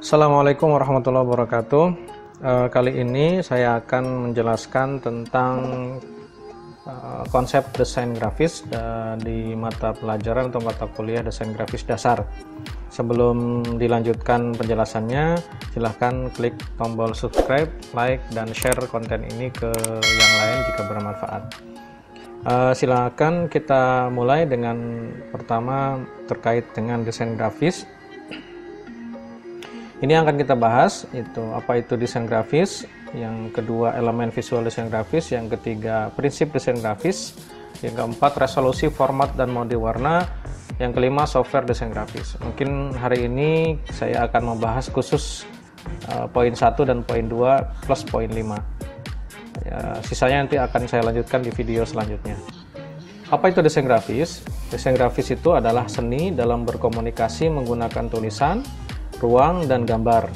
Assalamualaikum warahmatullahi wabarakatuh. Kali ini saya akan menjelaskan tentang konsep desain grafis di mata pelajaran atau mata kuliah desain grafis dasar. Sebelum dilanjutkan penjelasannya, silahkan klik tombol subscribe, like, dan share konten ini ke yang lain jika bermanfaat. Silakan kita mulai dengan pertama terkait dengan desain grafis. Ini yang akan kita bahas, itu apa itu desain grafis, yang kedua elemen visual desain grafis, yang ketiga prinsip desain grafis, yang keempat resolusi, format, dan mode warna, yang kelima software desain grafis. Mungkin hari ini saya akan membahas khusus poin 1 dan poin 2 plus poin 5. Sisanya nanti akan saya lanjutkan di video selanjutnya. Apa itu desain grafis? Desain grafis itu adalah seni dalam berkomunikasi menggunakan tulisan, ruang, dan gambar.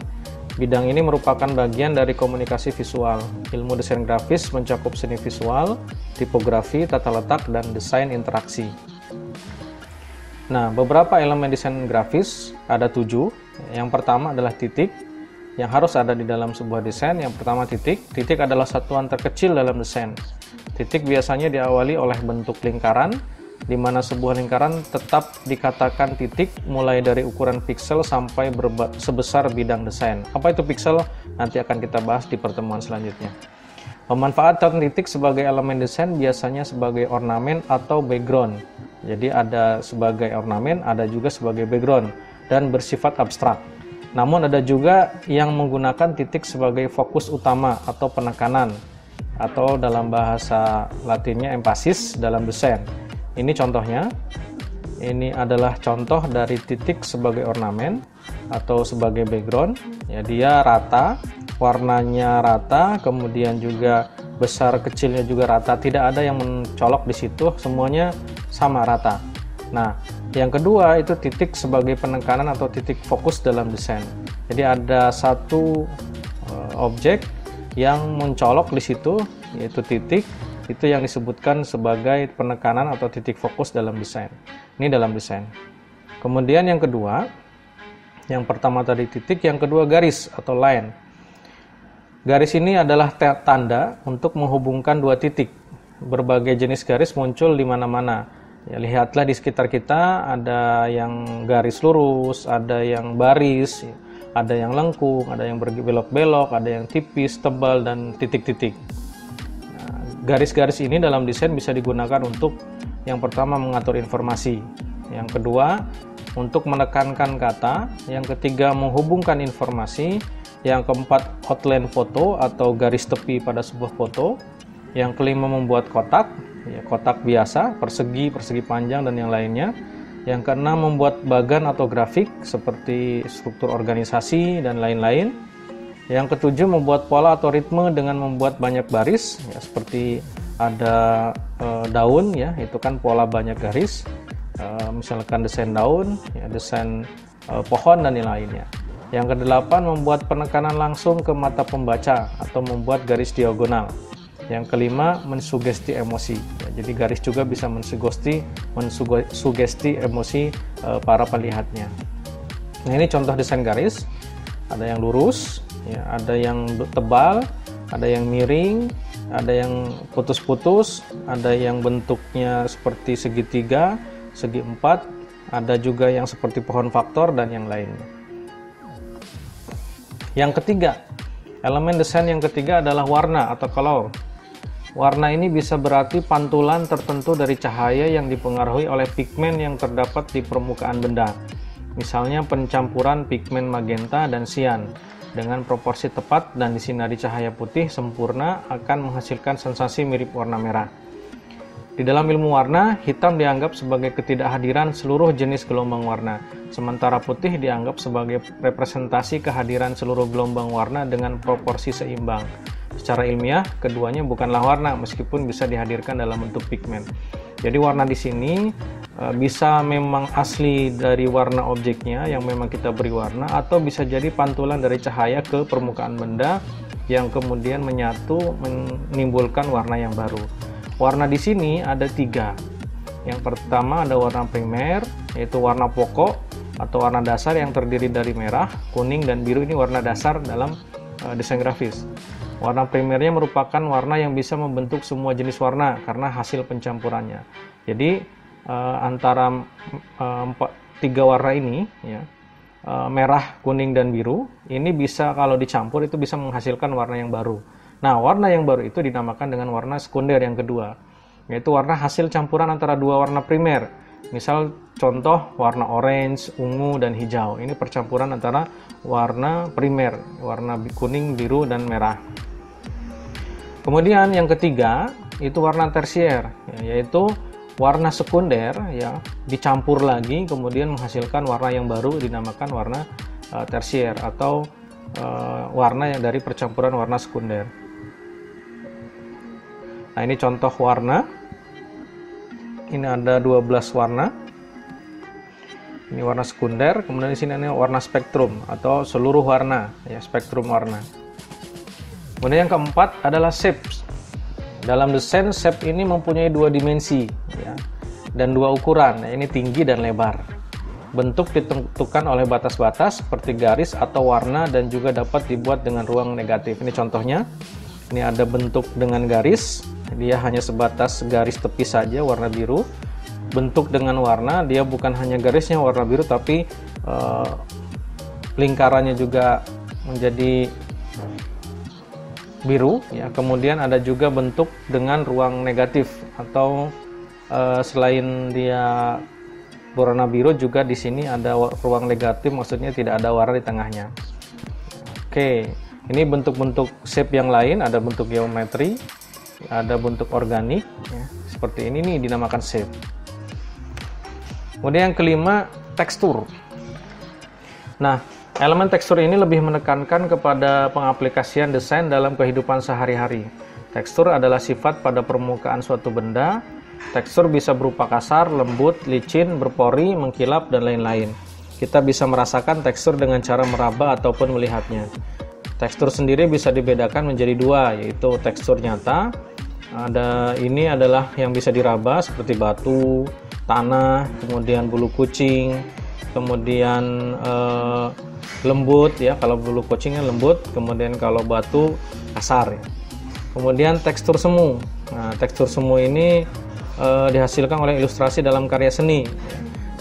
Bidang ini merupakan bagian dari komunikasi visual. Ilmu desain grafis mencakup seni visual, tipografi, tata letak, dan desain interaksi. Nah, beberapa elemen desain grafis ada 7. Yang pertama adalah titik, yang harus ada di dalam sebuah desain. Yang pertama titik. Titik adalah satuan terkecil dalam desain. Titik biasanya diawali oleh bentuk lingkaran, di mana sebuah lingkaran tetap dikatakan titik mulai dari ukuran piksel sampai sebesar bidang desain. Apa itu piksel? Nanti akan kita bahas di pertemuan selanjutnya. Pemanfaatan titik sebagai elemen desain biasanya sebagai ornamen atau background. Jadi ada sebagai ornamen, ada juga sebagai background, dan bersifat abstrak. Namun ada juga yang menggunakan titik sebagai fokus utama atau penekanan, atau dalam bahasa Latinnya emphasis dalam desain. Ini contohnya, ini adalah contoh dari titik sebagai ornamen atau sebagai background. Ya, dia rata, warnanya rata, kemudian juga besar kecilnya juga rata, tidak ada yang mencolok di situ, semuanya sama rata. Nah, yang kedua itu titik sebagai penekanan atau titik fokus dalam desain. Jadi ada satu objek yang mencolok di situ, yaitu titik. Itu yang disebutkan sebagai penekanan atau titik fokus dalam desain. Ini dalam desain. Kemudian yang kedua, yang pertama tadi titik, yang kedua garis atau line. Garis ini adalah tanda untuk menghubungkan dua titik. Berbagai jenis garis muncul di mana-mana. Ya, lihatlah di sekitar kita, ada yang garis lurus, ada yang baris, ada yang lengkung, ada yang berbelok-belok, ada yang tipis, tebal, dan titik-titik. Garis-garis ini dalam desain bisa digunakan untuk yang pertama mengatur informasi, yang kedua untuk menekankan kata, yang ketiga menghubungkan informasi, yang keempat outline foto atau garis tepi pada sebuah foto, yang kelima membuat kotak, ya, kotak biasa, persegi, persegi panjang, dan yang lainnya, yang keenam membuat bagan atau grafik seperti struktur organisasi dan lain-lain. Yang ketujuh membuat pola atau ritme dengan membuat banyak baris, ya, seperti ada daun, ya, itu kan pola banyak garis, misalkan desain daun, ya, desain pohon, dan yang lainnya. Yang kedelapan membuat penekanan langsung ke mata pembaca atau membuat garis diagonal. Yang kelima mensugesti emosi, ya, jadi garis juga bisa mensugesti emosi para pelihatnya. Nah, ini contoh desain garis, ada yang lurus, ya, ada yang tebal, ada yang miring, ada yang putus-putus, ada yang bentuknya seperti segitiga, segi empat, ada juga yang seperti pohon faktor, dan yang lainnya. Yang ketiga, elemen desain yang ketiga adalah warna atau color. Warna ini bisa berarti pantulan tertentu dari cahaya yang dipengaruhi oleh pigmen yang terdapat di permukaan benda. Misalnya pencampuran pigmen magenta dan sian dengan proporsi tepat dan disinari cahaya putih sempurna akan menghasilkan sensasi mirip warna merah. Di dalam ilmu warna, hitam dianggap sebagai ketidakhadiran seluruh jenis gelombang warna, sementara putih dianggap sebagai representasi kehadiran seluruh gelombang warna dengan proporsi seimbang. Secara ilmiah, keduanya bukanlah warna meskipun bisa dihadirkan dalam bentuk pigmen. Jadi warna di sini bisa memang asli dari warna objeknya yang memang kita beri warna, atau bisa jadi pantulan dari cahaya ke permukaan benda yang kemudian menyatu menimbulkan warna yang baru. Warna di sini ada 3. Yang pertama ada warna primer, yaitu warna pokok. atau warna dasar yang terdiri dari merah, kuning, dan biru. Ini warna dasar dalam desain grafis. Warna primernya merupakan warna yang bisa membentuk semua jenis warna karena hasil pencampurannya. Jadi antara tiga warna ini, ya, merah, kuning, dan biru, ini bisa kalau dicampur itu bisa menghasilkan warna yang baru. Nah, warna yang baru itu dinamakan dengan warna sekunder yang kedua, yaitu warna hasil campuran antara dua warna primer. Misal contoh warna orange, ungu, dan hijau. Ini percampuran antara warna primer, warna kuning, biru, dan merah. Kemudian yang ketiga itu warna tersier, yaitu warna sekunder, ya, dicampur lagi kemudian menghasilkan warna yang baru, dinamakan warna tersier atau warna yang dari percampuran warna sekunder. Nah, ini contoh warna. Ini ada 12 warna. Ini warna sekunder, kemudian di sini ada warna spektrum atau seluruh warna, ya, spektrum warna. Kemudian yang keempat adalah shapes. Dalam desain, shape ini mempunyai dua dimensi, ya, dan dua ukuran. Nah, ini tinggi dan lebar. Bentuk ditentukan oleh batas-batas seperti garis atau warna dan juga dapat dibuat dengan ruang negatif. Ini contohnya. Ini ada bentuk dengan garis, dia hanya sebatas garis tepi saja warna biru. Bentuk dengan warna, dia bukan hanya garisnya warna biru tapi lingkarannya juga menjadi biru, ya. Kemudian ada juga bentuk dengan ruang negatif atau selain dia berwarna biru juga di sini ada ruang negatif, maksudnya tidak ada warna di tengahnya. Oke. Ini bentuk-bentuk shape yang lain, ada bentuk geometri, ada bentuk organik, ya, seperti ini nih dinamakan shape. Kemudian yang kelima, tekstur. Nah, elemen tekstur ini lebih menekankan kepada pengaplikasian desain dalam kehidupan sehari-hari. Tekstur adalah sifat pada permukaan suatu benda. Tekstur bisa berupa kasar, lembut, licin, berpori, mengkilap, dan lain-lain. Kita bisa merasakan tekstur dengan cara meraba ataupun melihatnya. Tekstur sendiri bisa dibedakan menjadi dua, yaitu tekstur nyata. Ini adalah yang bisa diraba seperti batu, tanah, kemudian bulu kucing, kemudian lembut, ya, kalau bulu kucingnya lembut, kemudian kalau batu kasar, ya. Kemudian tekstur semu. Nah, tekstur semu ini dihasilkan oleh ilustrasi dalam karya seni.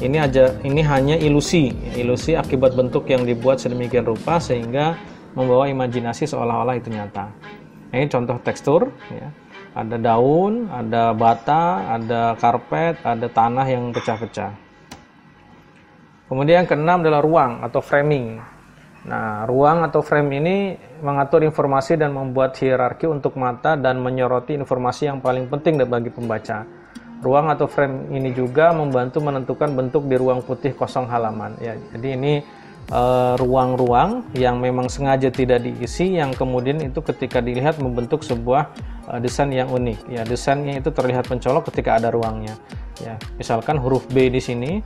Ini hanya ilusi akibat bentuk yang dibuat sedemikian rupa sehingga membawa imajinasi seolah-olah itu nyata. Ini contoh tekstur, ya. Ada daun, ada bata, ada karpet, ada tanah yang pecah-pecah. Kemudian yang keenam adalah ruang atau framing. Nah, ruang atau frame ini mengatur informasi dan membuat hierarki untuk mata dan menyoroti informasi yang paling penting bagi pembaca. Ruang atau frame ini juga membantu menentukan bentuk di ruang putih kosong halaman, ya. Jadi ini ruang-ruang yang memang sengaja tidak diisi, yang kemudian itu ketika dilihat membentuk sebuah desain yang unik, ya. Desainnya itu terlihat mencolok ketika ada ruangnya, ya. Misalkan huruf B di sini,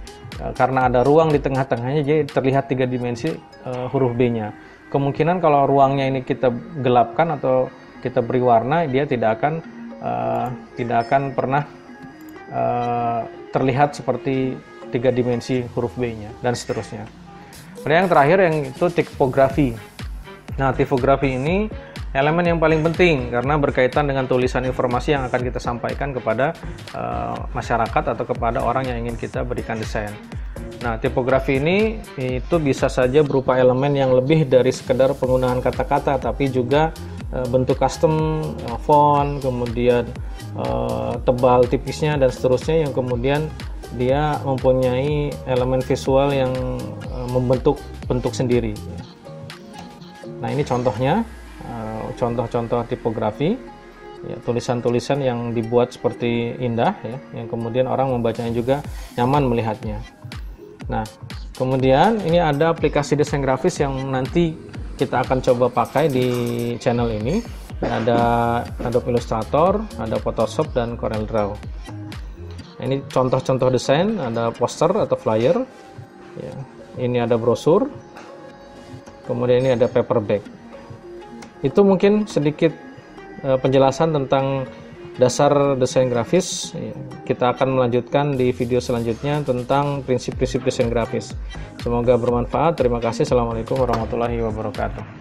karena ada ruang di tengah-tengahnya jadi terlihat tiga dimensi huruf B-nya. Kemungkinan kalau ruangnya ini kita gelapkan atau kita beri warna, dia tidak akan pernah terlihat seperti tiga dimensi huruf B-nya, dan seterusnya. Kemudian yang terakhir yang itu tipografi. Nah, tipografi ini elemen yang paling penting karena berkaitan dengan tulisan informasi yang akan kita sampaikan kepada masyarakat atau kepada orang yang ingin kita berikan desain. Nah, tipografi ini itu bisa saja berupa elemen yang lebih dari sekedar penggunaan kata-kata, tapi juga bentuk custom, font, kemudian tebal tipisnya dan seterusnya, yang kemudian dia mempunyai elemen visual yang membentuk bentuk sendiri. Nah, ini contohnya, contoh-contoh tipografi, ya, tulisan-tulisan yang dibuat seperti indah, ya, yang kemudian orang membacanya juga nyaman melihatnya. Nah, kemudian ini ada aplikasi desain grafis yang nanti kita akan coba pakai di channel ini. Ada Adobe Illustrator, ada Photoshop, dan CorelDRAW. Nah, ini contoh-contoh desain, ada poster atau flyer, ya. Ini ada brosur, kemudian ini ada paperback. Itu mungkin sedikit penjelasan tentang dasar desain grafis. Kita akan melanjutkan di video selanjutnya tentang prinsip-prinsip desain grafis. Semoga bermanfaat. Terima kasih. Assalamualaikum warahmatullahi wabarakatuh.